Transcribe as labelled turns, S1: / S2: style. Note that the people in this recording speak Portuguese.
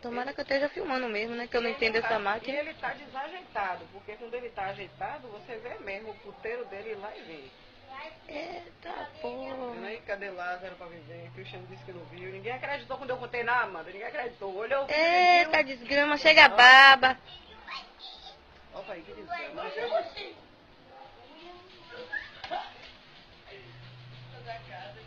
S1: Tomara que eu esteja filmando mesmo, né? Que eu não entendo essa
S2: E
S1: máquina.
S2: ele tá desajeitado, porque quando ele tá ajeitado, você vê mesmo o puteiro dele ir lá e ver.
S1: Eita porra.
S2: Vendo aí, cadê Lázaro pra viver? Cristiano disse que não viu. Ninguém acreditou quando eu contei na Amanda. Ninguém acreditou. Olhou o vídeo e viu.
S1: Eita desgrama, chega a baba.
S2: Olha aí, que desgrama. Toda casa.